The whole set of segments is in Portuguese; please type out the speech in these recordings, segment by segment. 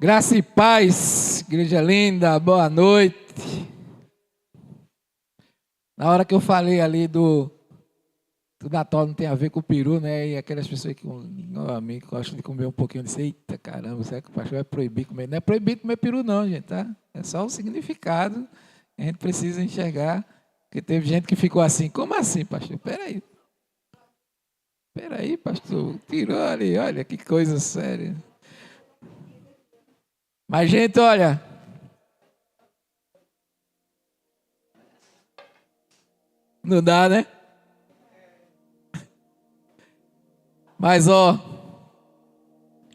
Graça e paz, igreja linda, boa noite. Na hora que eu falei ali do Natal não tem a ver com o peru, né? E aquelas pessoas que, amigo, gostam de comer um pouquinho, eu disse, eita caramba, será que o pastor vai proibir comer? Não é proibido comer peru não, gente, tá? É só o significado, a gente precisa enxergar, porque teve gente que ficou assim, como assim, pastor? Peraí, pastor, tirou ali, olha que coisa séria. Mas, gente, olha, não dá, né? Mas, ó,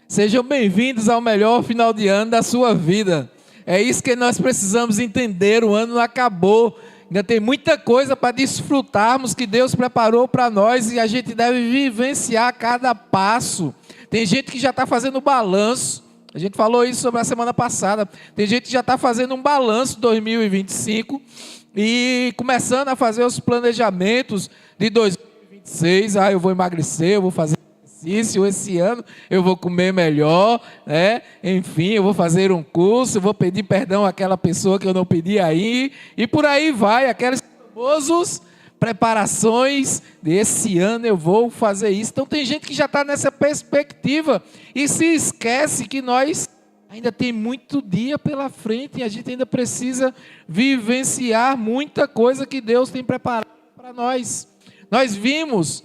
sejam bem-vindos ao melhor final de ano da sua vida. É isso que nós precisamos entender, o ano não acabou. Ainda tem muita coisa para desfrutarmos que Deus preparou para nós e a gente deve vivenciar cada passo. Tem gente que já está fazendo balanço. A gente falou isso sobre a semana passada. Tem gente que já está fazendo um balanço 2025 e começando a fazer os planejamentos de 2026. Ah, eu vou emagrecer, eu vou fazer exercício, esse ano eu vou comer melhor, né? Enfim, eu vou fazer um curso, eu vou pedir perdão àquela pessoa que eu não pedi aí, e por aí vai, aqueles famosos preparações desse ano eu vou fazer isso. Então tem gente que já está nessa perspectiva e se esquece que nós ainda tem muito dia pela frente e a gente ainda precisa vivenciar muita coisa que Deus tem preparado para nós. Nós vimos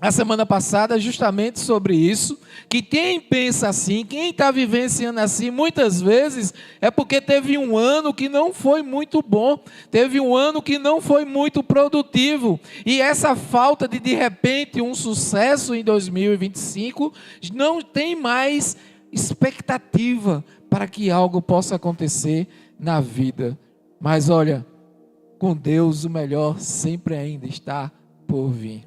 a semana passada justamente sobre isso, que quem pensa assim, quem está vivenciando assim, muitas vezes é porque teve um ano que não foi muito bom, teve um ano que não foi muito produtivo, e essa falta de repente um sucesso em 2025, não tem mais expectativa para que algo possa acontecer na vida. Mas olha, com Deus o melhor sempre ainda está por vir.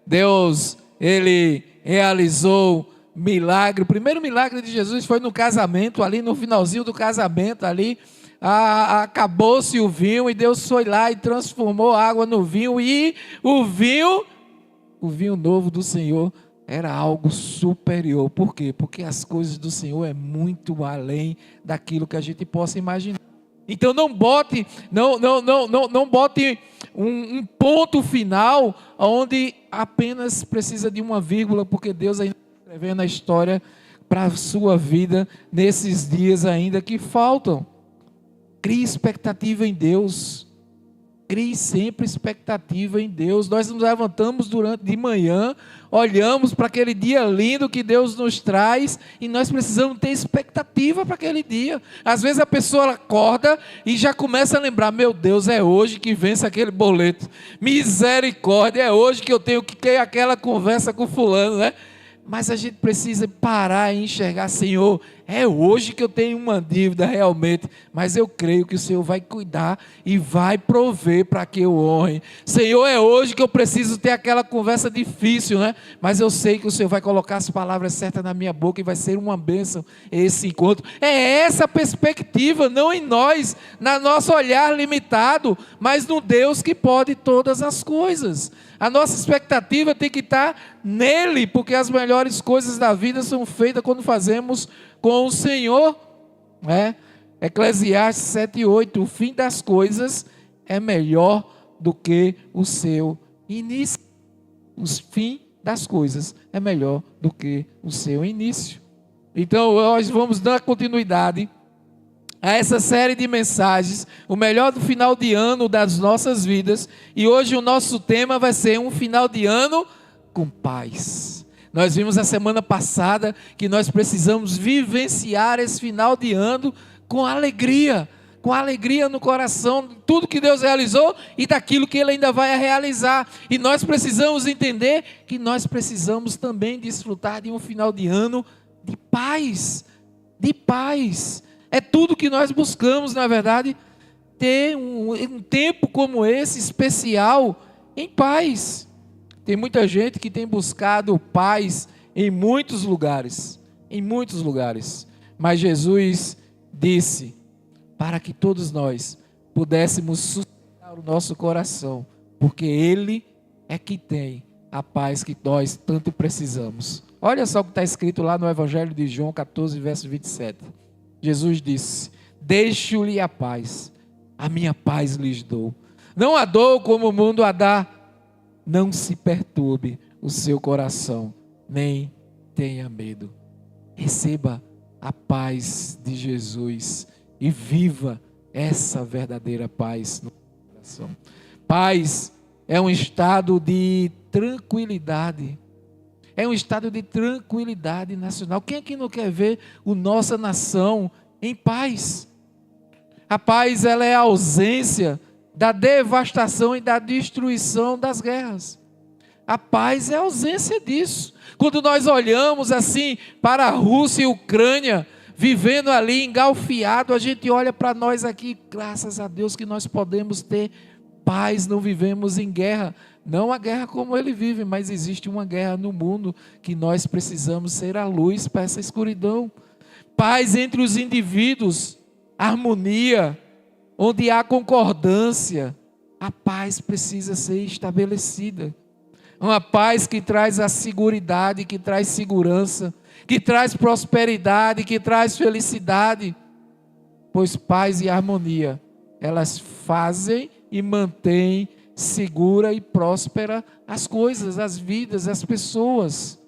Deus, Ele realizou milagre. O primeiro milagre de Jesus foi no casamento, ali no finalzinho do casamento, ali acabou-se o vinho e Deus foi lá e transformou a água no vinho, e o vinho novo do Senhor era algo superior. Por quê? Porque as coisas do Senhor é muito além daquilo que a gente possa imaginar. Então não bote um ponto final onde apenas precisa de uma vírgula, porque Deus ainda está escrevendo a história para a sua vida nesses dias ainda que faltam. Crie expectativa em Deus. Crie sempre expectativa em Deus. Nós nos levantamos durante de manhã, olhamos para aquele dia lindo que Deus nos traz e nós precisamos ter expectativa para aquele dia. Às vezes a pessoa acorda e já começa a lembrar: meu Deus, é hoje que vence aquele boleto. Misericórdia, é hoje que eu tenho que ter aquela conversa com fulano, né? Mas a gente precisa parar e enxergar: Senhor, é hoje que eu tenho uma dívida realmente, mas eu creio que o Senhor vai cuidar e vai prover para que eu honre. Senhor, é hoje que eu preciso ter aquela conversa difícil, né? Mas eu sei que o Senhor vai colocar as palavras certas na minha boca e vai ser uma bênção esse encontro. É essa perspectiva, não em nós, no nosso olhar limitado, mas no Deus que pode todas as coisas. A nossa expectativa tem que estar nele, porque as melhores coisas da vida são feitas quando fazemos com o Senhor, né? Eclesiastes 7:8, o fim das coisas é melhor do que o seu início. O fim das coisas é melhor do que o seu início. Então, nós vamos dar continuidade a essa série de mensagens, o melhor do final de ano das nossas vidas, e hoje o nosso tema vai ser um final de ano com paz. Nós vimos a semana passada que nós precisamos vivenciar esse final de ano com alegria no coração, tudo que Deus realizou e daquilo que Ele ainda vai realizar, e nós precisamos entender que nós precisamos também desfrutar de um final de ano de paz, é tudo que nós buscamos, na verdade, ter um tempo como esse, especial, em paz. Tem muita gente que tem buscado paz em muitos lugares, mas Jesus disse para que todos nós pudéssemos sossegar o nosso coração, porque Ele é que tem a paz que nós tanto precisamos. Olha só o que está escrito lá no Evangelho de João 14, verso 27. Jesus disse: deixo-lhe a paz, a minha paz lhes dou. Não a dou como o mundo a dá. Não se perturbe o seu coração, nem tenha medo. Receba a paz de Jesus e viva essa verdadeira paz no coração. Paz é um estado de tranquilidade. É um estado de tranquilidade nacional. Quem aqui não quer ver a nossa nação em paz? A paz, ela é a ausência da devastação e da destruição das guerras. A paz é a ausência disso. Quando nós olhamos assim para a Rússia e a Ucrânia, vivendo ali engalfiado, a gente olha para nós aqui, graças a Deus que nós podemos ter paz, não vivemos em guerra. Não a guerra como ele vive, mas existe uma guerra no mundo que nós precisamos ser a luz para essa escuridão. Paz entre os indivíduos, harmonia, onde há concordância, a paz precisa ser estabelecida. Uma paz que traz a seguridade, que traz segurança, que traz prosperidade, que traz felicidade. Pois paz e harmonia, elas fazem e mantêm segura e próspera as coisas, as vidas, as pessoas.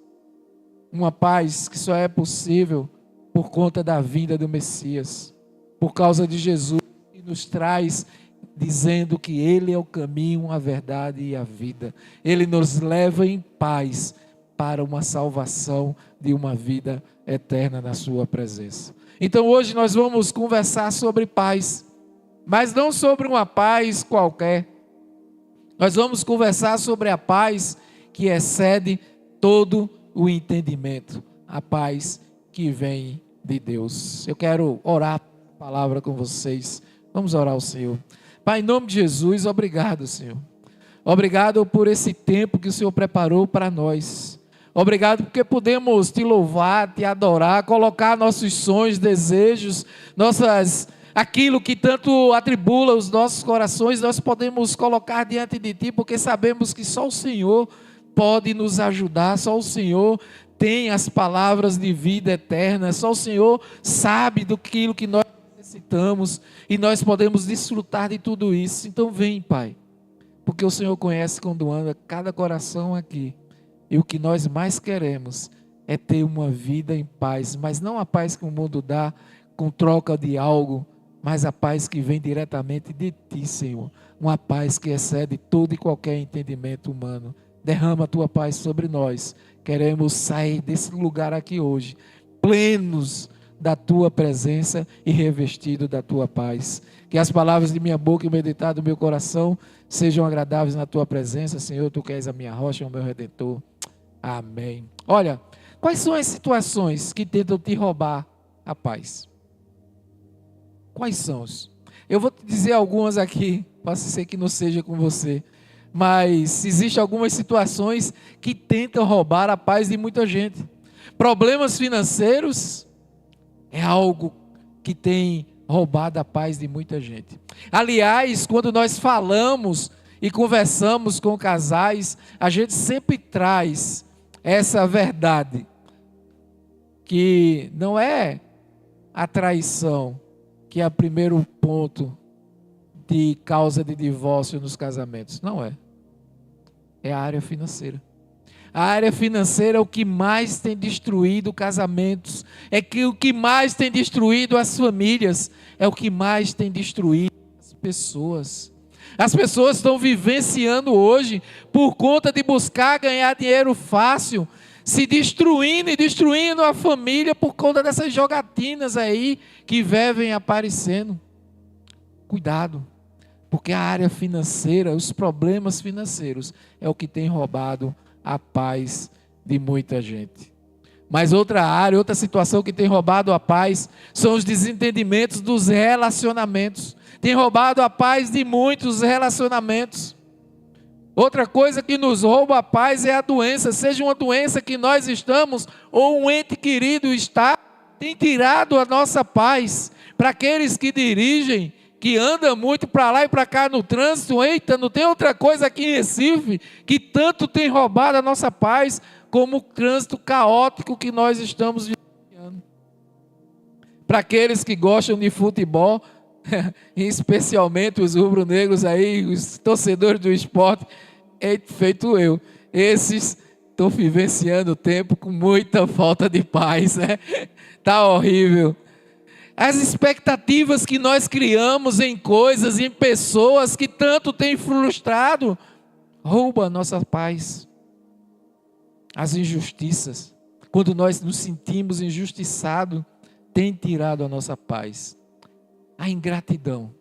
Uma paz que só é possível por conta da vinda do Messias, por causa de Jesus, que nos traz dizendo que Ele é o caminho, a verdade e a vida. Ele nos leva em paz para uma salvação de uma vida eterna na sua presença. Então hoje nós vamos conversar sobre paz, mas não sobre uma paz qualquer. Nós vamos conversar sobre a paz que excede todo o entendimento, a paz que vem de Deus. Eu quero orar a palavra com vocês. Vamos orar ao Senhor. Pai, em nome de Jesus, obrigado, Senhor. Obrigado por esse tempo que o Senhor preparou para nós. Obrigado porque podemos te louvar, te adorar, colocar nossos sonhos, desejos, aquilo que tanto atribula os nossos corações, nós podemos colocar diante de Ti, porque sabemos que só o Senhor pode nos ajudar, só o Senhor tem as palavras de vida eterna, só o Senhor sabe daquilo que nós necessitamos e nós podemos desfrutar de tudo isso. Então vem, Pai, porque o Senhor conhece quando anda cada coração aqui, e o que nós mais queremos é ter uma vida em paz, mas não a paz que o mundo dá com troca de algo, mas a paz que vem diretamente de Ti, Senhor, uma paz que excede todo e qualquer entendimento humano. Derrama a Tua paz sobre nós. Queremos sair desse lugar aqui hoje, plenos da Tua presença e revestido da Tua paz. Que as palavras de minha boca e o meditar do meu coração sejam agradáveis na Tua presença, Senhor. Tu que és a minha rocha, o meu Redentor. Amém. Olha, quais são as situações que tentam te roubar a paz? Quais são? Eu vou te dizer algumas aqui, pode ser que não seja com você, mas existem algumas situações que tentam roubar a paz de muita gente. Problemas financeiros é algo que tem roubado a paz de muita gente. Aliás, quando nós falamos e conversamos com casais, a gente sempre traz essa verdade, que não é a traição que é o primeiro ponto de causa de divórcio nos casamentos. Não é. É a área financeira. A área financeira é o que mais tem destruído casamentos, o que mais tem destruído as famílias, é o que mais tem destruído as pessoas. As pessoas estão vivenciando hoje por conta de buscar ganhar dinheiro fácil, se destruindo e destruindo a família por conta dessas jogatinas aí que vivem aparecendo. Cuidado, porque a área financeira, os problemas financeiros é o que tem roubado a paz de muita gente. Mas outra área, outra situação que tem roubado a paz são os desentendimentos dos relacionamentos. Tem roubado a paz de muitos relacionamentos. Outra coisa que nos rouba a paz é a doença, seja uma doença que nós estamos ou um ente querido está, tem tirado a nossa paz. Para aqueles que dirigem, que andam muito para lá e para cá no trânsito, eita, não tem outra coisa aqui em Recife que tanto tem roubado a nossa paz, como o trânsito caótico que nós estamos vivenciando. Para aqueles que gostam de futebol, especialmente os rubro-negros aí, os torcedores do esporte, feito eu, esses estão vivenciando o tempo com muita falta de paz, né? Tá horrível. As expectativas que nós criamos em coisas, em pessoas que tanto têm frustrado, rouba a nossa paz. As injustiças, quando nós nos sentimos injustiçados, tem tirado a nossa paz. A ingratidão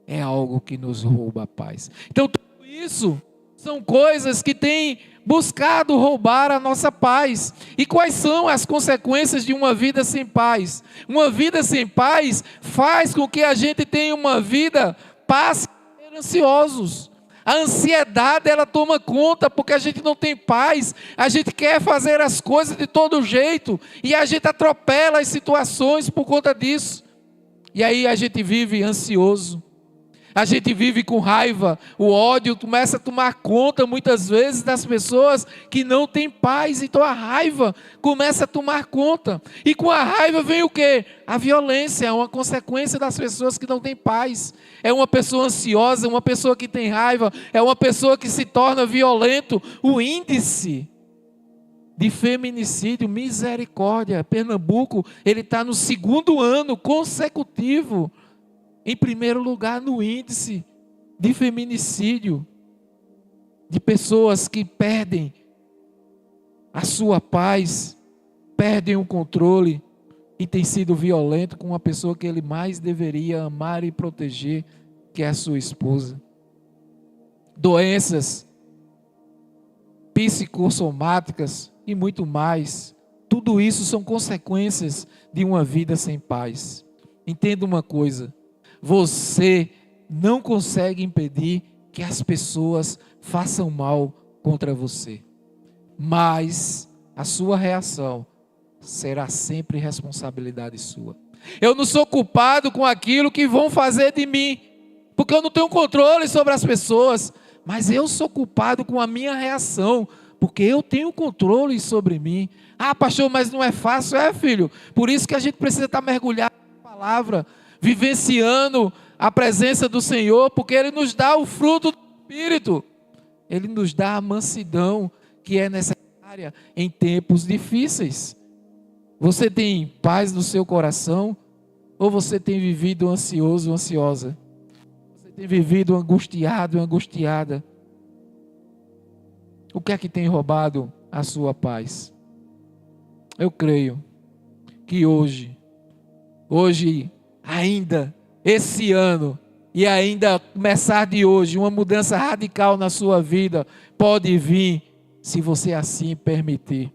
é algo que nos rouba a paz. Então tudo isso são coisas que têm buscado roubar a nossa paz. E quais são as consequências de uma vida sem paz? Uma vida sem paz faz com que a gente tenha uma vida passe a ser ansiosos. A ansiedade, ela toma conta, porque a gente não tem paz, a gente quer fazer as coisas de todo jeito, e a gente atropela as situações por conta disso. E aí a gente vive ansioso. A gente vive com raiva, o ódio começa a tomar conta muitas vezes das pessoas que não têm paz, então a raiva começa a tomar conta, e com a raiva vem o quê? A violência, é uma consequência das pessoas que não têm paz, é uma pessoa ansiosa, uma pessoa que tem raiva, é uma pessoa que se torna violento. O índice de feminicídio, misericórdia, Pernambuco, ele está no 2º ano consecutivo, em primeiro lugar no índice de feminicídio, de pessoas que perdem a sua paz, perdem o controle e têm sido violento com uma pessoa que ele mais deveria amar e proteger, que é a sua esposa. Doenças psicossomáticas e muito mais, tudo isso são consequências de uma vida sem paz. Entenda uma coisa: você não consegue impedir que as pessoas façam mal contra você, mas a sua reação será sempre responsabilidade sua. Eu não sou culpado com aquilo que vão fazer de mim, porque eu não tenho controle sobre as pessoas, mas eu sou culpado com a minha reação, porque eu tenho controle sobre mim. Ah, pastor, mas não é fácil. É, filho, por isso que a gente precisa estar mergulhado na palavra, vivenciando a presença do Senhor, porque Ele nos dá o fruto do Espírito, Ele nos dá a mansidão que é necessária em tempos difíceis. Você tem paz no seu coração, ou você tem vivido ansioso, ansiosa? Você tem vivido angustiado, angustiada? O que é que tem roubado a sua paz? Eu creio que hoje ainda, esse ano, e ainda começar de hoje, uma mudança radical na sua vida pode vir, se você assim permitir.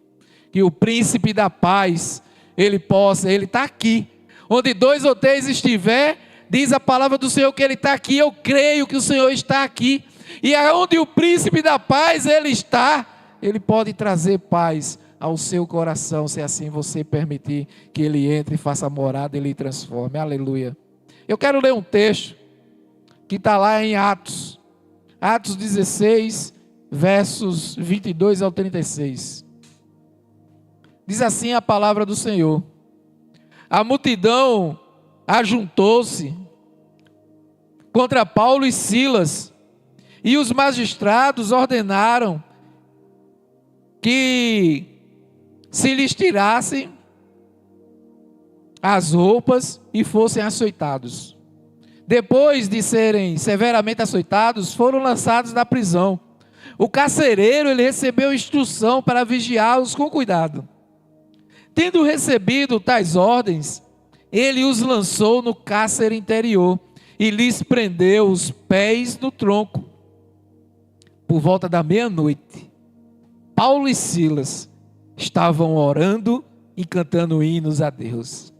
Que o príncipe da paz, ele está aqui. Onde 2 ou 3 estiver, diz a palavra do Senhor que Ele está aqui. Eu creio que o Senhor está aqui. E aonde o príncipe da paz, Ele está, Ele pode trazer paz ao seu coração, se assim você permitir que Ele entre e faça morada e Ele transforme. Aleluia. Eu quero ler um texto que está lá em Atos 16, versos 22 ao 36. Diz assim a palavra do Senhor: a multidão ajuntou-se contra Paulo e Silas, e os magistrados ordenaram que se lhes tirassem as roupas e fossem açoitados. Depois de serem severamente açoitados, foram lançados na prisão. O carcereiro, ele recebeu instrução para vigiá-los com cuidado. Tendo recebido tais ordens, ele os lançou no cárcere interior e lhes prendeu os pés no tronco. Por volta da meia-noite, Paulo e Silas estavam orando e cantando hinos a Deus.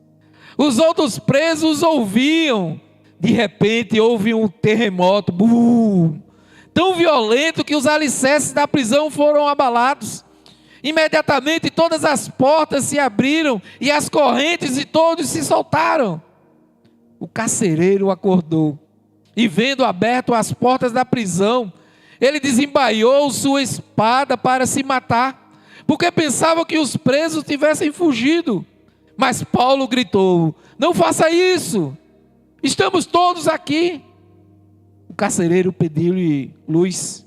Os outros presos ouviam. De repente houve um terremoto, tão violento que os alicerces da prisão foram abalados. Imediatamente todas as portas se abriram e as correntes de todos se soltaram. O carcereiro acordou e, vendo aberto as portas da prisão, ele desembaiou sua espada para se matar, porque pensavam que os presos tivessem fugido. Mas Paulo gritou: não faça isso, estamos todos aqui. O carcereiro pediu-lhe luz,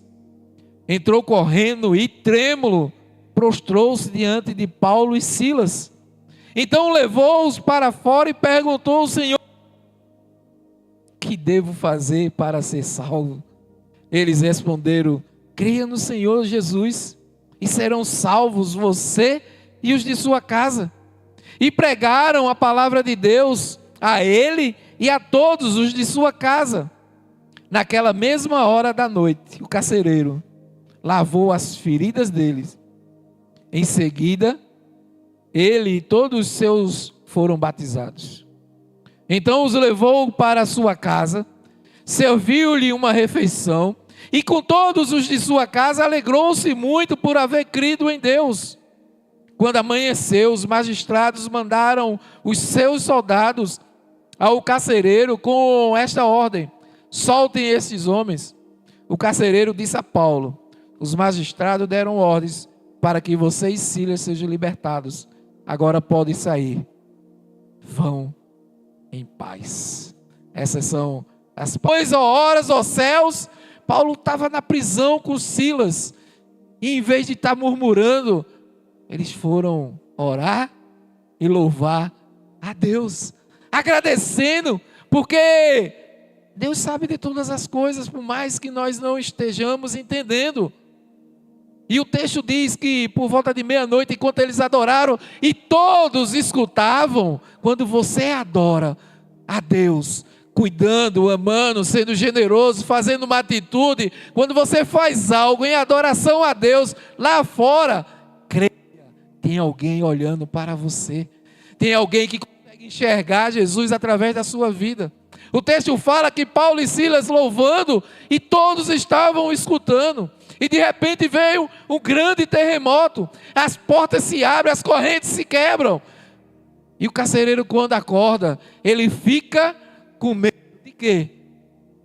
entrou correndo e trêmulo, prostrou-se diante de Paulo e Silas. Então levou-os para fora e perguntou ao Senhor: que devo fazer para ser salvo? Eles responderam: creia no Senhor Jesus e serão salvos você e os de sua casa. E pregaram a palavra de Deus a ele e a todos os de sua casa. Naquela mesma hora da noite, o carcereiro lavou as feridas deles. Em seguida, ele e todos os seus foram batizados. Então os levou para a sua casa, serviu-lhe uma refeição, e com todos os de sua casa alegrou-se muito por haver crido em Deus. Quando amanheceu, os magistrados mandaram os seus soldados ao carcereiro com esta ordem: soltem esses homens. O carcereiro disse a Paulo: os magistrados deram ordens para que você e Silas sejam libertados. Agora podem sair. Vão em paz. Essas são as palavras. Ó horas, ó céus, Paulo estava na prisão com Silas. E em vez de estar murmurando, eles foram orar e louvar a Deus, agradecendo, porque Deus sabe de todas as coisas, por mais que nós não estejamos entendendo. E o texto diz que por volta de meia-noite, enquanto eles adoraram, e todos escutavam, quando você adora a Deus, cuidando, amando, sendo generoso, fazendo uma atitude, quando você faz algo em adoração a Deus, lá fora, creia, tem alguém olhando para você, tem alguém que consegue enxergar Jesus através da sua vida. O texto fala que Paulo e Silas louvando, e todos estavam escutando. E de repente veio um grande terremoto, as portas se abrem, as correntes se quebram. E o carcereiro, quando acorda, ele fica com medo de quê?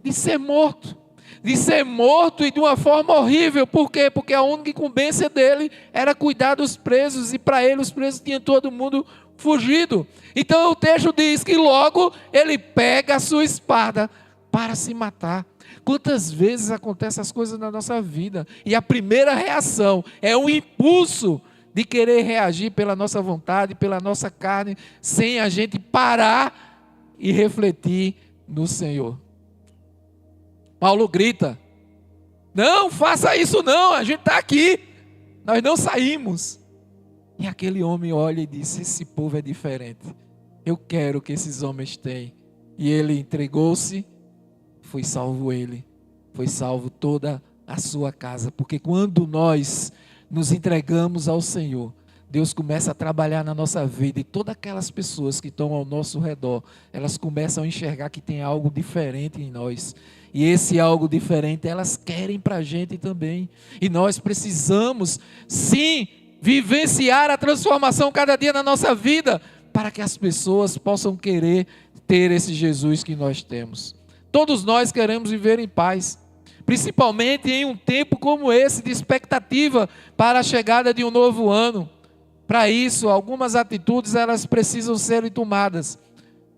De ser morto. De ser morto, e de uma forma horrível. Por quê? Porque a única incumbência dele era cuidar dos presos, e para ele os presos tinham todo mundo fugido. Então o texto diz que logo ele pega a sua espada para se matar. Quantas vezes acontecem essas coisas na nossa vida, e a primeira reação é um impulso de querer reagir pela nossa vontade, pela nossa carne, sem a gente parar e refletir no Senhor. Paulo grita: não faça isso não, a gente está aqui, nós não saímos. E aquele homem olha e diz: esse povo é diferente, eu quero que esses homens tenham. E ele entregou-se. Foi salvo ele, foi salvo toda a sua casa, porque quando nós nos entregamos ao Senhor, Deus começa a trabalhar na nossa vida, e todas aquelas pessoas que estão ao nosso redor, elas começam a enxergar que tem algo diferente em nós, e esse algo diferente elas querem para a gente também, e nós precisamos sim vivenciar a transformação cada dia na nossa vida, para que as pessoas possam querer ter esse Jesus que nós temos. Todos nós queremos viver em paz, principalmente em um tempo como esse, de expectativa para a chegada de um novo ano. Para isso, algumas atitudes elas precisam ser tomadas.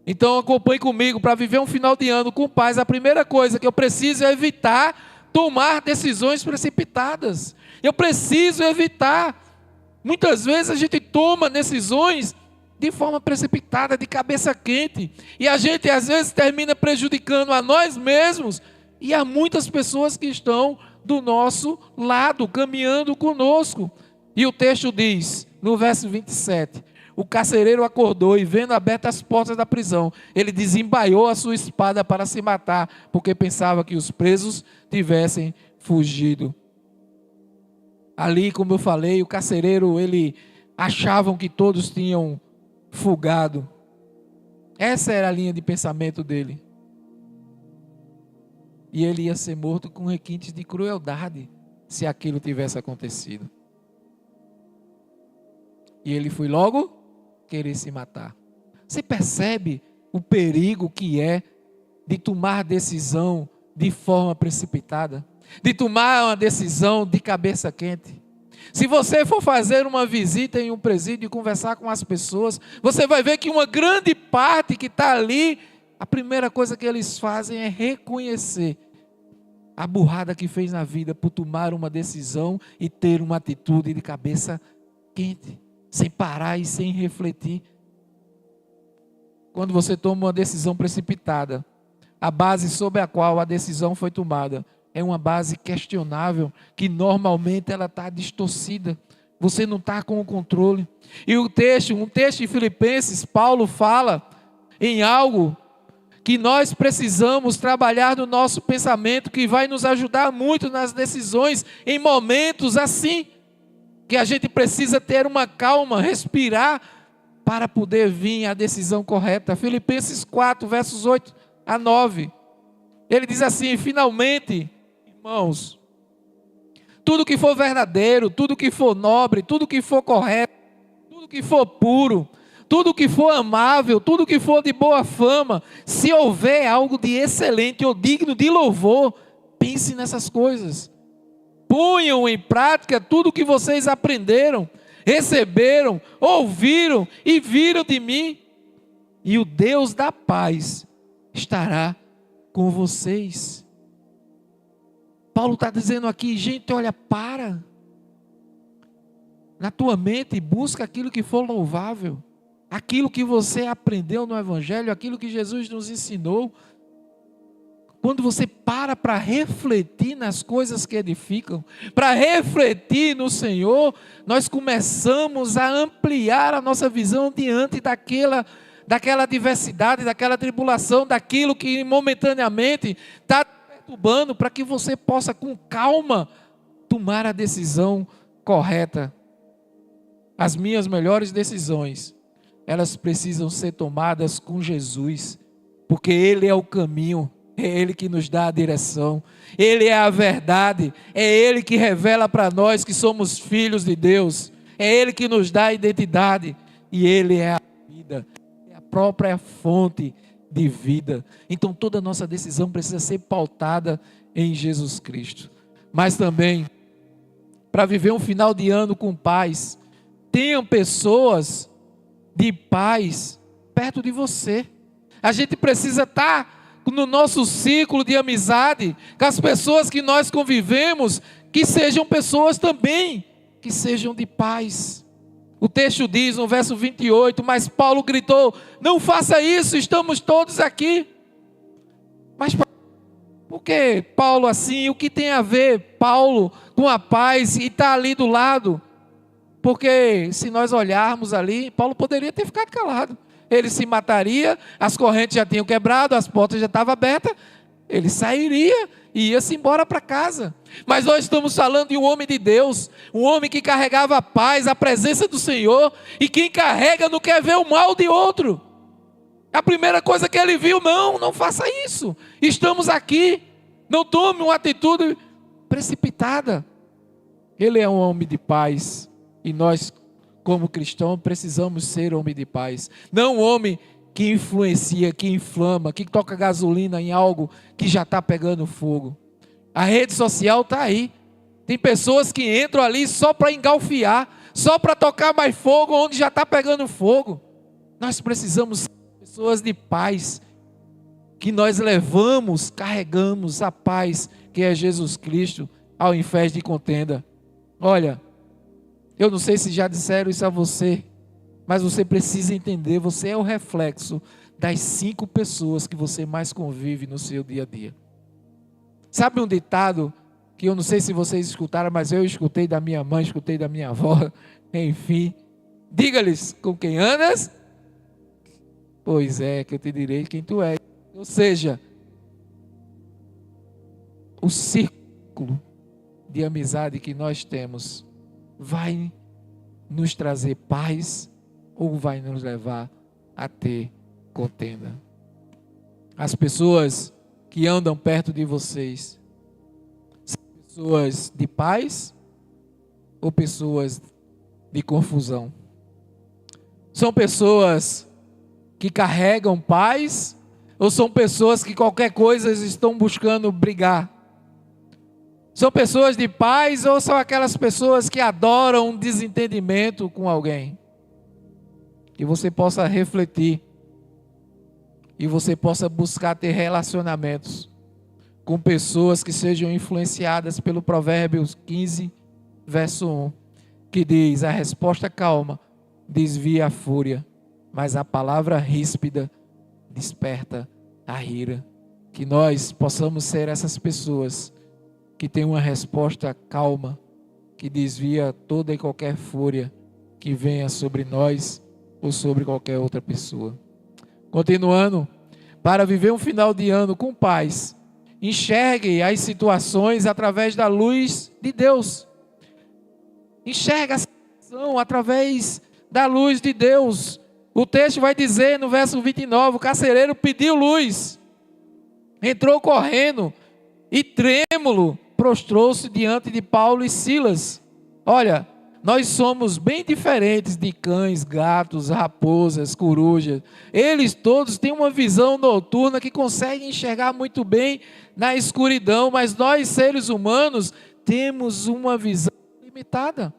Então acompanhe comigo, para viver um final de ano com paz. A primeira coisa que eu preciso é evitar tomar decisões precipitadas. Eu preciso evitar. Muitas vezes a gente toma decisões de forma precipitada, de cabeça quente, e a gente às vezes termina prejudicando a nós mesmos e a muitas pessoas que estão do nosso lado, caminhando conosco. E o texto diz, no verso 27, o carcereiro acordou e, vendo abertas as portas da prisão, ele desembaiou a sua espada para se matar, porque pensava que os presos tivessem fugido. Ali, como eu falei, o carcereiro, ele achavam que todos tinham fugado. Essa era a linha de pensamento dele. E ele ia ser morto com requintes de crueldade se aquilo tivesse acontecido. E ele foi logo querer se matar. Você percebe o perigo que é de tomar decisão de forma precipitada? De tomar uma decisão de cabeça quente? Se você for fazer uma visita em um presídio e conversar com as pessoas, você vai ver que uma grande parte que está ali, a primeira coisa que eles fazem é reconhecer a burrada que fez na vida por tomar uma decisão e ter uma atitude de cabeça quente, sem parar e sem refletir. Quando você toma uma decisão precipitada, a base sobre a qual a decisão foi tomada é uma base questionável, que normalmente ela está distorcida. Você não está com o controle. E um texto de Filipenses, Paulo fala em algo que nós precisamos trabalhar no nosso pensamento, que vai nos ajudar muito nas decisões, em momentos assim, que a gente precisa ter uma calma, respirar, para poder vir a decisão correta. Filipenses 4, versos 8 a 9. Ele diz assim: finalmente, irmãos, tudo que for verdadeiro, tudo que for nobre, tudo que for correto, tudo que for puro, tudo que for amável, tudo que for de boa fama, se houver algo de excelente ou digno de louvor, pense nessas coisas. Ponham em prática tudo que vocês aprenderam, receberam, ouviram e viram de mim, e o Deus da paz estará com vocês. Paulo está dizendo aqui, gente, olha, para. Na tua mente, busca aquilo que for louvável, aquilo que você aprendeu no Evangelho, aquilo que Jesus nos ensinou. Quando você para refletir nas coisas que edificam, para refletir no Senhor, nós começamos a ampliar a nossa visão diante daquela adversidade, daquela tribulação, daquilo que momentaneamente está perturbando, para que você possa com calma tomar a decisão correta. As minhas melhores decisões, elas precisam ser tomadas com Jesus, porque Ele é o caminho, é Ele que nos dá a direção, Ele é a verdade, é Ele que revela para nós que somos filhos de Deus, é Ele que nos dá a identidade, e Ele é a vida, é a própria fonte de vida. Então toda a nossa decisão precisa ser pautada em Jesus Cristo. Mas também, para viver um final de ano com paz, tenham pessoas de paz perto de você. A gente precisa estar no nosso círculo de amizade, com as pessoas que nós convivemos, que sejam pessoas também, que sejam de paz. O texto diz no verso 28, mas Paulo gritou, não faça isso, estamos todos aqui. Mas por que Paulo assim? O que tem a ver Paulo com a paz e está ali do lado? Porque se nós olharmos ali, Paulo poderia ter ficado calado. Ele se mataria, as correntes já tinham quebrado, as portas já estavam abertas, ele sairia e ia-se embora para casa. Mas nós estamos falando de um homem de Deus, um homem que carregava a paz, a presença do Senhor, e quem carrega não quer ver o mal de outro. A primeira coisa que ele viu, não faça isso, estamos aqui, não tome uma atitude precipitada. Ele é um homem de paz, e nós, como cristãos, precisamos ser homem de paz. Não um homem que influencia, que inflama, que toca gasolina em algo que já está pegando fogo. A rede social está aí. Tem pessoas que entram ali só para engalfiar, só para tocar mais fogo onde já está pegando fogo. Nós precisamos ser pessoas de paz, que nós levamos, carregamos a paz que é Jesus Cristo, ao invés de contenda. Olha, eu não sei se já disseram isso a você, mas você precisa entender, você é o reflexo das 5 pessoas que você mais convive no seu dia a dia. Sabe um ditado que eu não sei se vocês escutaram, mas eu escutei da minha mãe, escutei da minha avó, enfim. Diga-lhes com quem andas, pois é, que eu te direi quem tu és. Ou seja, o círculo de amizade que nós temos vai nos trazer paz ou vai nos levar a ter contenda? As pessoas que andam perto de vocês são pessoas de paz ou pessoas de confusão? São pessoas que carregam paz ou são pessoas que qualquer coisa estão buscando brigar? São pessoas de paz ou são aquelas pessoas que adoram um desentendimento com alguém? Que você possa refletir e você possa buscar ter relacionamentos com pessoas que sejam influenciadas pelo Provérbios 15, verso 1, que diz: a resposta calma desvia a fúria, mas a palavra ríspida desperta a ira. Que nós possamos ser essas pessoas que têm uma resposta calma, que desvia toda e qualquer fúria que venha sobre nós ou sobre qualquer outra pessoa. Continuando, para viver um final de ano com paz, enxergue as situações através da luz de Deus. Enxerga a situação através da luz de Deus. O texto vai dizer no verso 29, o carcereiro pediu luz, entrou correndo e trêmulo, prostrou-se diante de Paulo e Silas. Olha, nós somos bem diferentes de cães, gatos, raposas, corujas. Eles todos têm uma visão noturna que conseguem enxergar muito bem na escuridão, mas nós, seres humanos, temos uma visão limitada.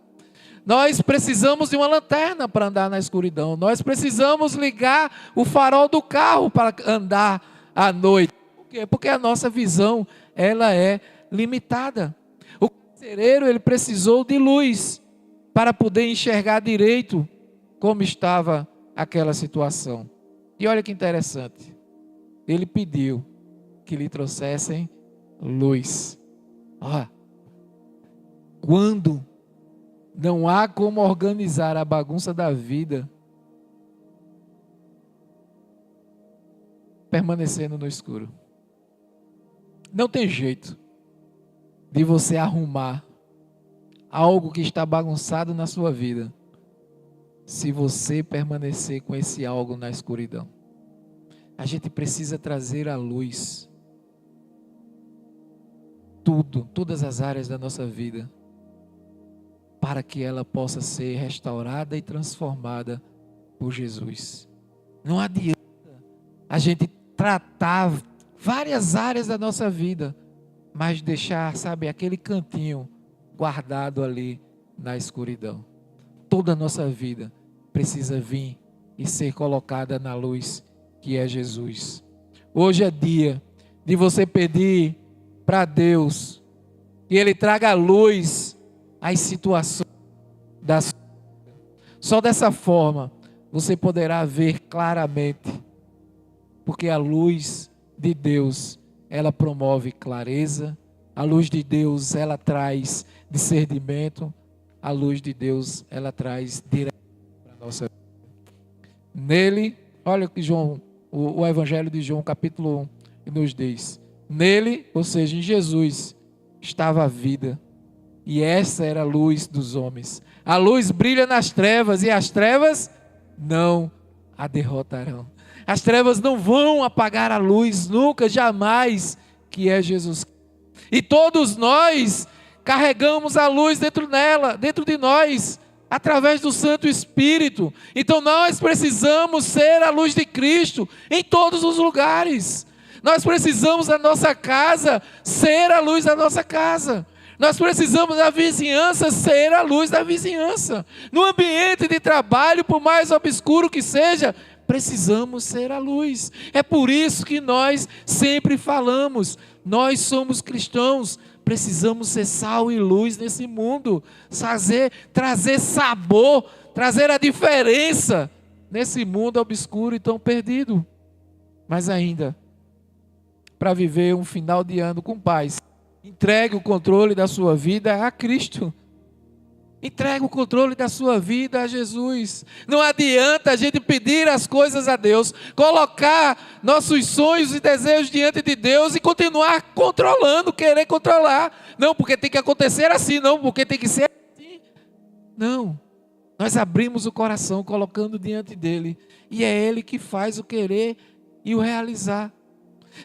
Nós precisamos de uma lanterna para andar na escuridão. Nós precisamos ligar o farol do carro para andar à noite. Por quê? Porque a nossa visão, ela é limitada. O carcereiro, ele precisou de luz para poder enxergar direito como estava aquela situação. E olha que interessante. Ele pediu que lhe trouxessem luz. Quando não há como organizar a bagunça da vida permanecendo no escuro. Não tem jeito de você arrumar algo que está bagunçado na sua vida se você permanecer com esse algo na escuridão. A gente precisa trazer a luz. Todas as áreas da nossa vida, para que ela possa ser restaurada e transformada por Jesus. Não adianta a gente tratar várias áreas da nossa vida, mas deixar, aquele cantinho guardado ali na escuridão. Toda a nossa vida precisa vir e ser colocada na luz que é Jesus. Hoje é dia de você pedir para Deus que Ele traga luz às situações da sua vida. Só dessa forma você poderá ver claramente, porque a luz de Deus, ela promove clareza, a luz de Deus, ela traz discernimento, a luz de Deus, ela traz direção para a nossa vida. Nele, olha o que o Evangelho de João, capítulo 1, nos diz. Nele, ou seja, em Jesus, estava a vida, e essa era a luz dos homens. A luz brilha nas trevas, e as trevas não a derrotarão. As trevas não vão apagar a luz, nunca, jamais, que é Jesus. E todos nós carregamos a luz dentro de nós, através do Santo Espírito. Então nós precisamos ser a luz de Cristo em todos os lugares. Nós precisamos da nossa casa ser a luz da nossa casa. Nós precisamos da vizinhança ser a luz da vizinhança. No ambiente de trabalho, por mais obscuro que seja, precisamos ser a luz. É por isso que nós sempre falamos, nós somos cristãos, precisamos ser sal e luz nesse mundo, trazer sabor, trazer a diferença nesse mundo obscuro e tão perdido. Mas ainda, para viver um final de ano com paz, entregue o controle da sua vida a Cristo. Entregue o controle da sua vida a Jesus. Não adianta a gente pedir as coisas a Deus, colocar nossos sonhos e desejos diante de Deus e continuar controlando, querer controlar. Não, porque tem que acontecer assim, não, porque tem que ser assim. Não, nós abrimos o coração, colocando diante dEle, e é Ele que faz o querer e o realizar.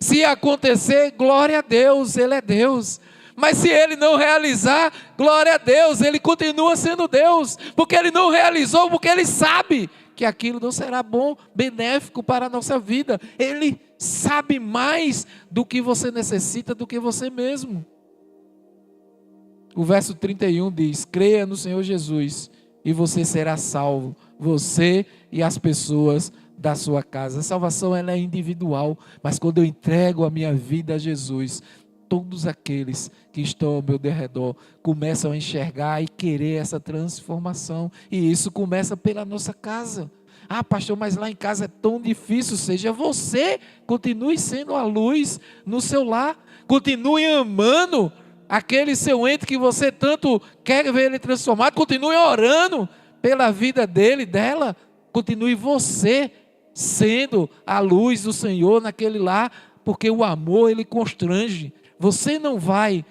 Se acontecer, glória a Deus, Ele é Deus. Mas se Ele não realizar, glória a Deus, Ele continua sendo Deus, porque Ele não realizou, porque Ele sabe que aquilo não será bom, benéfico para a nossa vida. Ele sabe mais do que você necessita do que você mesmo. O verso 31 diz: creia no Senhor Jesus e você será salvo, você e as pessoas da sua casa. A salvação ela é individual, mas quando eu entrego a minha vida a Jesus, todos aqueles que estão ao meu derredor começam a enxergar e querer essa transformação. E isso começa pela nossa casa. Ah, pastor, mas lá em casa é tão difícil. Seja você, continue sendo a luz no seu lar. Continue amando aquele seu ente que você tanto quer ver ele transformado. Continue orando pela vida dele, dela. Continue você sendo a luz do Senhor naquele lar, porque o amor ele constrange. Você não vai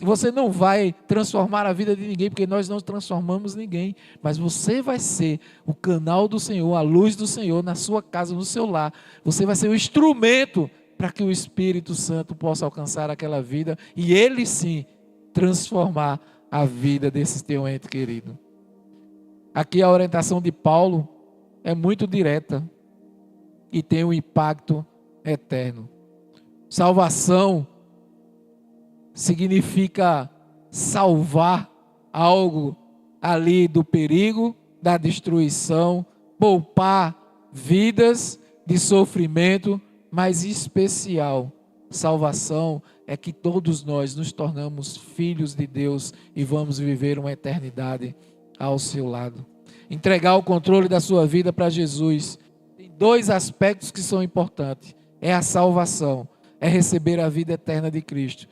você não vai transformar a vida de ninguém, porque nós não transformamos ninguém, mas você vai ser o canal do Senhor, a luz do Senhor na sua casa, no seu lar. Você vai ser o instrumento para que o Espírito Santo possa alcançar aquela vida e ele sim transformar a vida desse teu ente querido. Aqui a orientação de Paulo é muito direta e tem um impacto eterno. Salvação significa salvar algo ali do perigo, da destruição, poupar vidas de sofrimento, mas em especial, salvação é que todos nós nos tornamos filhos de Deus e vamos viver uma eternidade ao seu lado. Entregar o controle da sua vida para Jesus. Tem dois aspectos que são importantes. É a salvação, é receber a vida eterna de Cristo.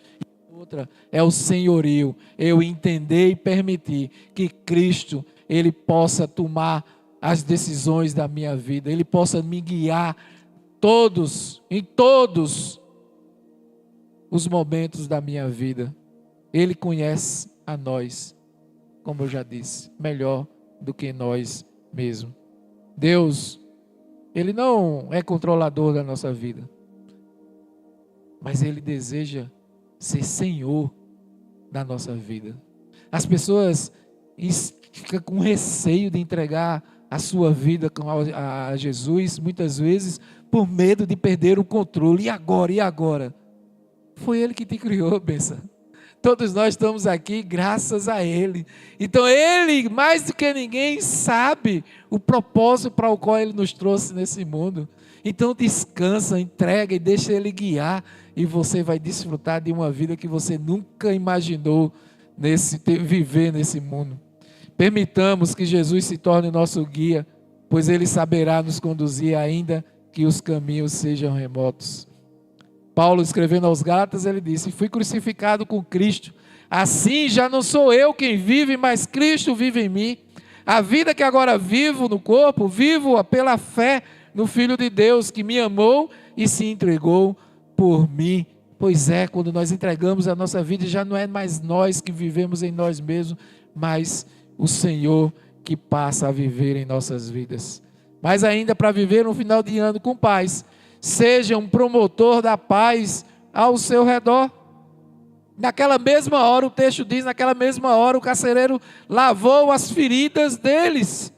Outra é o senhorio, eu entender e permitir que Cristo, Ele possa tomar as decisões da minha vida, Ele possa me guiar em todos os momentos da minha vida. Ele conhece a nós, como eu já disse, melhor do que nós mesmos. Deus, Ele não é controlador da nossa vida, mas Ele deseja ser Senhor da nossa vida. As pessoas ficam com receio de entregar a sua vida a Jesus, muitas vezes, por medo de perder o controle. E agora? E agora? Foi Ele que te criou, benção. Todos nós estamos aqui graças a Ele. Então Ele, mais do que ninguém, sabe o propósito para o qual Ele nos trouxe nesse mundo. Então descansa, entrega e deixa Ele guiar. E você vai desfrutar de uma vida que você nunca imaginou viver nesse mundo. Permitamos que Jesus se torne nosso guia, pois Ele saberá nos conduzir ainda que os caminhos sejam remotos. Paulo, escrevendo aos Gálatas, ele disse: fui crucificado com Cristo, assim já não sou eu quem vive, mas Cristo vive em mim. A vida que agora vivo no corpo, vivo-a pela fé no Filho de Deus, que me amou e se entregou por mim. Pois é, quando nós entregamos a nossa vida, já não é mais nós que vivemos em nós mesmos, mas o Senhor que passa a viver em nossas vidas. Mas ainda, para viver um final de ano com paz, seja um promotor da paz ao seu redor. Naquela mesma hora, o texto diz, naquela mesma hora o carcereiro lavou as feridas deles.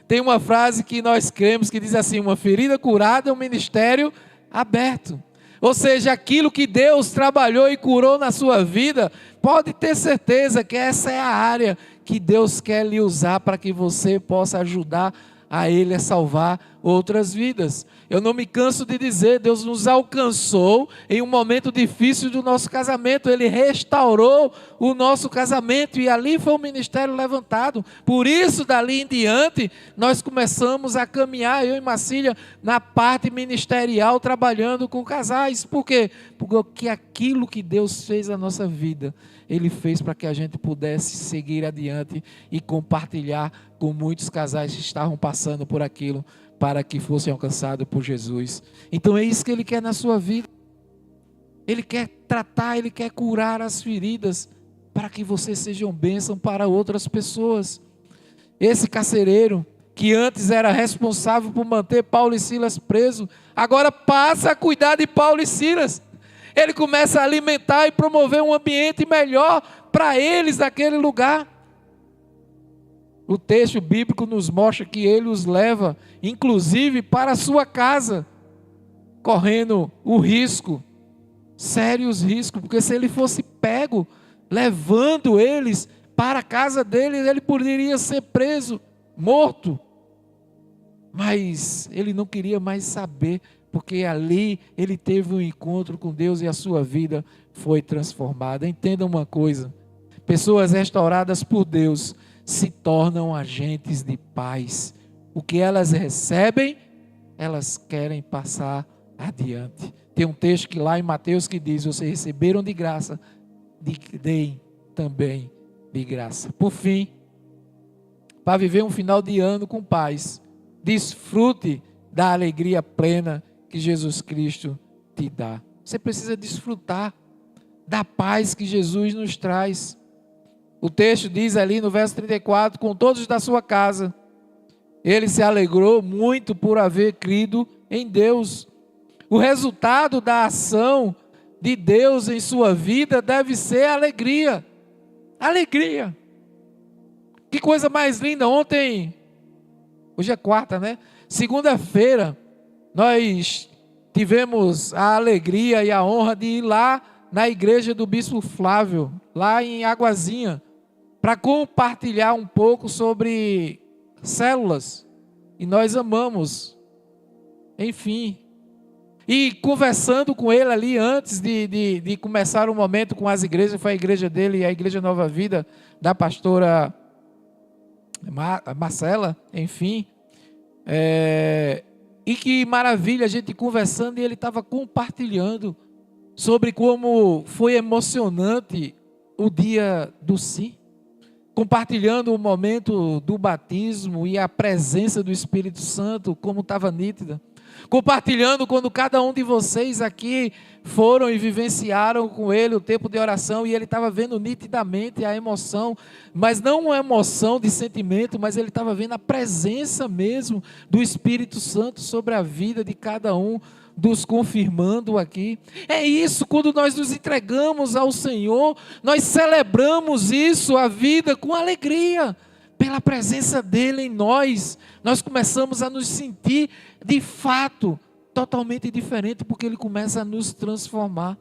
Tem uma frase que nós cremos que diz assim: uma ferida curada é um ministério aberto. Ou seja, aquilo que Deus trabalhou e curou na sua vida, pode ter certeza que essa é a área que Deus quer lhe usar para que você possa ajudar a Ele a salvar outras vidas. Eu não me canso de dizer, Deus nos alcançou em um momento difícil do nosso casamento. Ele restaurou o nosso casamento e ali foi um ministério levantado. Por isso, dali em diante, nós começamos a caminhar, eu e Marcília, na parte ministerial, trabalhando com casais. Por quê? Porque aquilo que Deus fez na nossa vida, Ele fez para que a gente pudesse seguir adiante e compartilhar com muitos casais que estavam passando por aquilo, para que fossem alcançados por Jesus. Então é isso que Ele quer na sua vida. Ele quer tratar, Ele quer curar as feridas, para que você seja uma bênção para outras pessoas. Esse carcereiro, que antes era responsável por manter Paulo e Silas presos, agora passa a cuidar de Paulo e Silas. Ele começa a alimentar e promover um ambiente melhor para eles naquele lugar. O texto bíblico nos mostra que ele os leva, inclusive, para a sua casa, correndo o risco, sérios riscos, porque se ele fosse pego levando eles para a casa dele. Ele poderia ser preso, morto, mas ele não queria mais saber, porque ali ele teve um encontro com Deus e a sua vida foi transformada. Entenda uma coisa: pessoas restauradas por Deus se tornam agentes de paz. O que elas recebem, elas querem passar adiante. Tem um texto que lá em Mateus que diz: vocês receberam de graça, deem também de graça. Por fim, para viver um final de ano com paz, desfrute da alegria plena que Jesus Cristo te dá. Você precisa desfrutar da paz que Jesus nos traz. O texto diz ali no verso 34: com todos da sua casa, ele se alegrou muito por haver crido em Deus. O resultado da ação de Deus em sua vida deve ser alegria. Alegria. Que coisa mais linda. Hoje é quarta, né? Segunda-feira, nós tivemos a alegria e a honra de ir lá na igreja do Bispo Flávio, lá em Águazinha, para compartilhar um pouco sobre células. E nós amamos. Enfim. E conversando com ele ali antes de começar o momento com as igrejas, foi a igreja dele e a Igreja Nova Vida, da pastora Marcela, enfim. E que maravilha, a gente conversando, e ele estava compartilhando sobre como foi emocionante o dia do sim, compartilhando o momento do batismo e a presença do Espírito Santo, como estava nítida, compartilhando quando cada um de vocês aqui foram e vivenciaram com ele o tempo de oração, e ele estava vendo nitidamente a emoção, mas não uma emoção de sentimento, mas ele estava vendo a presença mesmo do Espírito Santo sobre a vida de cada um dos confirmando aqui. É isso, quando nós nos entregamos ao Senhor, nós celebramos isso, a vida, com alegria, pela presença dele em nós. Nós começamos a nos sentir de fato totalmente diferente, porque ele começa a nos transformar.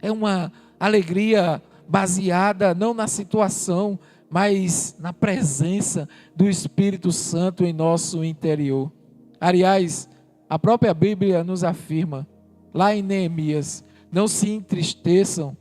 É uma alegria baseada não na situação, mas na presença do Espírito Santo em nosso interior. Aliás, a própria Bíblia nos afirma, lá em Neemias: não se entristeçam,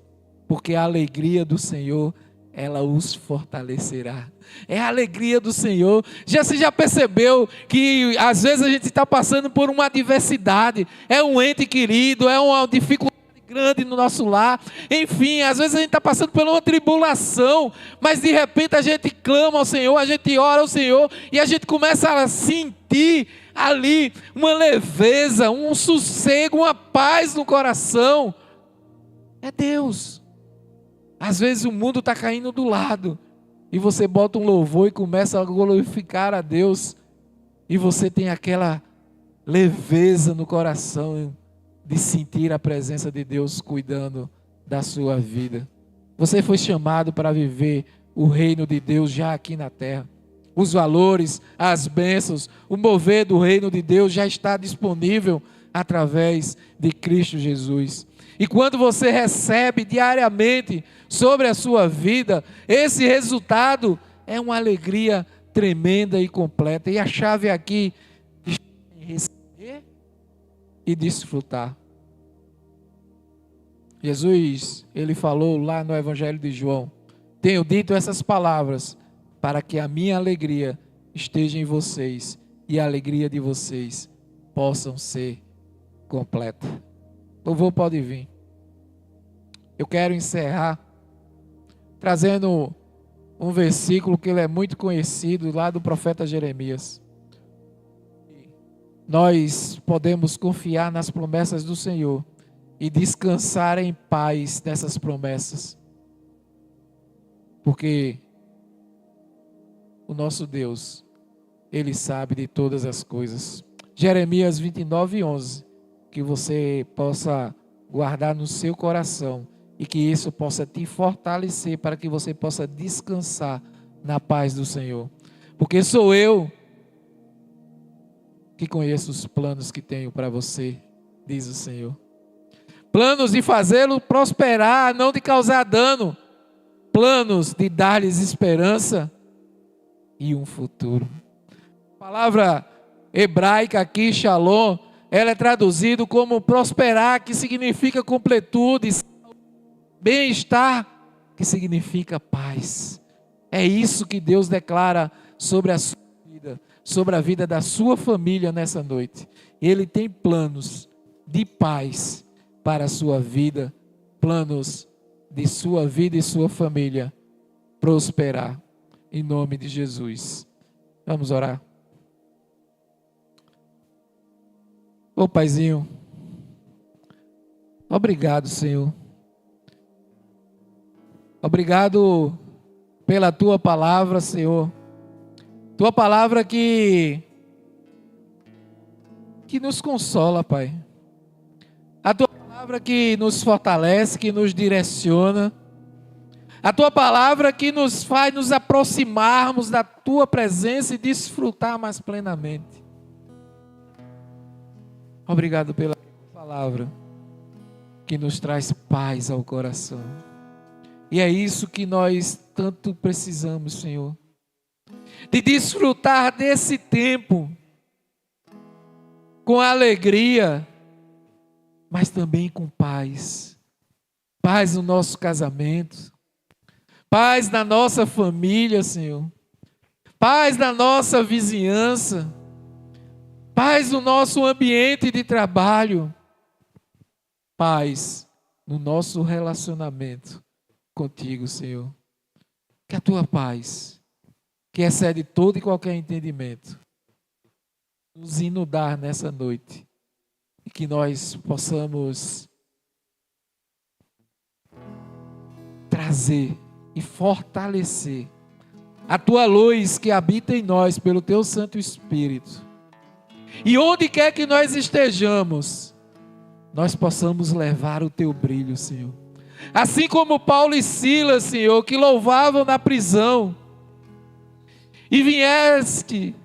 porque a alegria do Senhor, ela os fortalecerá. É a alegria do Senhor. Você já percebeu que às vezes a gente está passando por uma adversidade, é um ente querido, é uma dificuldade grande no nosso lar, enfim, às vezes a gente está passando por uma tribulação, mas de repente a gente clama ao Senhor, a gente ora ao Senhor, e a gente começa a sentir ali uma leveza, um sossego, uma paz no coração. É Deus. Às vezes o mundo está caindo do lado, e você bota um louvor e começa a glorificar a Deus, e você tem aquela leveza no coração de sentir a presença de Deus cuidando da sua vida. Você foi chamado para viver o reino de Deus já aqui na terra. Os valores, as bênçãos, o mover do reino de Deus já está disponível através de Cristo Jesus. E quando você recebe diariamente sobre a sua vida, esse resultado é uma alegria tremenda e completa. E a chave aqui está em receber e desfrutar. Jesus, ele falou lá no Evangelho de João: tenho dito essas palavras para que a minha alegria esteja em vocês e a alegria de vocês possam ser completa. O louvor pode vir. Eu quero encerrar trazendo um versículo que ele é muito conhecido, lá do profeta Jeremias. Nós podemos confiar nas promessas do Senhor e descansar em paz nessas promessas, porque o nosso Deus, Ele sabe de todas as coisas. Jeremias 29:11, que você possa guardar no seu coração e que isso possa te fortalecer para que você possa descansar na paz do Senhor. Porque sou eu que conheço os planos que tenho para você, diz o Senhor. Planos de fazê-lo prosperar, não de causar dano. planos de dar-lhes esperança e um futuro. A palavra hebraica aqui, shalom, ela é traduzida como prosperar, que significa completude, bem-estar, que significa paz. É isso que Deus declara sobre a sua vida, sobre a vida da sua família nessa noite. Ele tem planos de paz para a sua vida, planos de sua vida e sua família prosperar, em nome de Jesus. Vamos orar. Ô Paizinho, obrigado, Senhor. Obrigado pela Tua palavra, Senhor. Tua palavra que nos consola, Pai. A Tua palavra que nos fortalece, que nos direciona. A Tua palavra que nos faz nos aproximarmos da Tua presença e desfrutar mais plenamente. Obrigado pela palavra que nos traz paz ao coração. E é isso que nós tanto precisamos, Senhor. De desfrutar desse tempo com alegria, mas também com paz. Paz no nosso casamento. Paz na nossa família, Senhor. Paz na nossa vizinhança. Paz no nosso ambiente de trabalho. Paz no nosso relacionamento contigo, Senhor. Que a tua paz, que excede todo e qualquer entendimento, nos inundar nessa noite. E que nós possamos trazer e fortalecer a tua luz que habita em nós pelo teu Santo Espírito. E onde quer que nós estejamos, nós possamos levar o teu brilho, Senhor. Assim como Paulo e Silas, Senhor, que louvavam na prisão, e vieste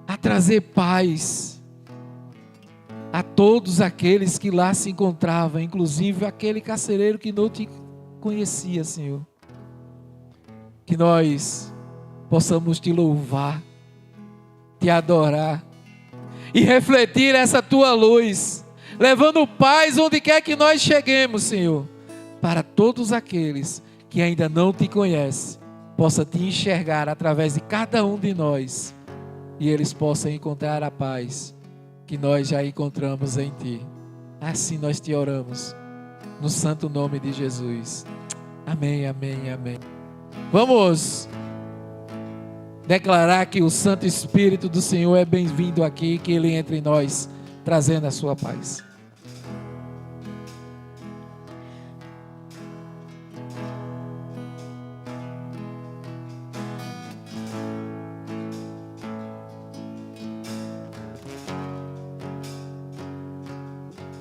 a trazer paz a todos aqueles que lá se encontravam, inclusive aquele carcereiro que não te conhecia, Senhor. Que nós possamos te louvar, te adorar e refletir essa tua luz, levando paz onde quer que nós cheguemos, Senhor, para todos aqueles que ainda não te conhecem, possa te enxergar através de cada um de nós e eles possam encontrar a paz que nós já encontramos em ti. Assim nós te oramos, no santo nome de Jesus. Amém, amém, amém. Vamos declarar que o Santo Espírito do Senhor é bem-vindo aqui, que Ele entre em nós, trazendo a sua paz.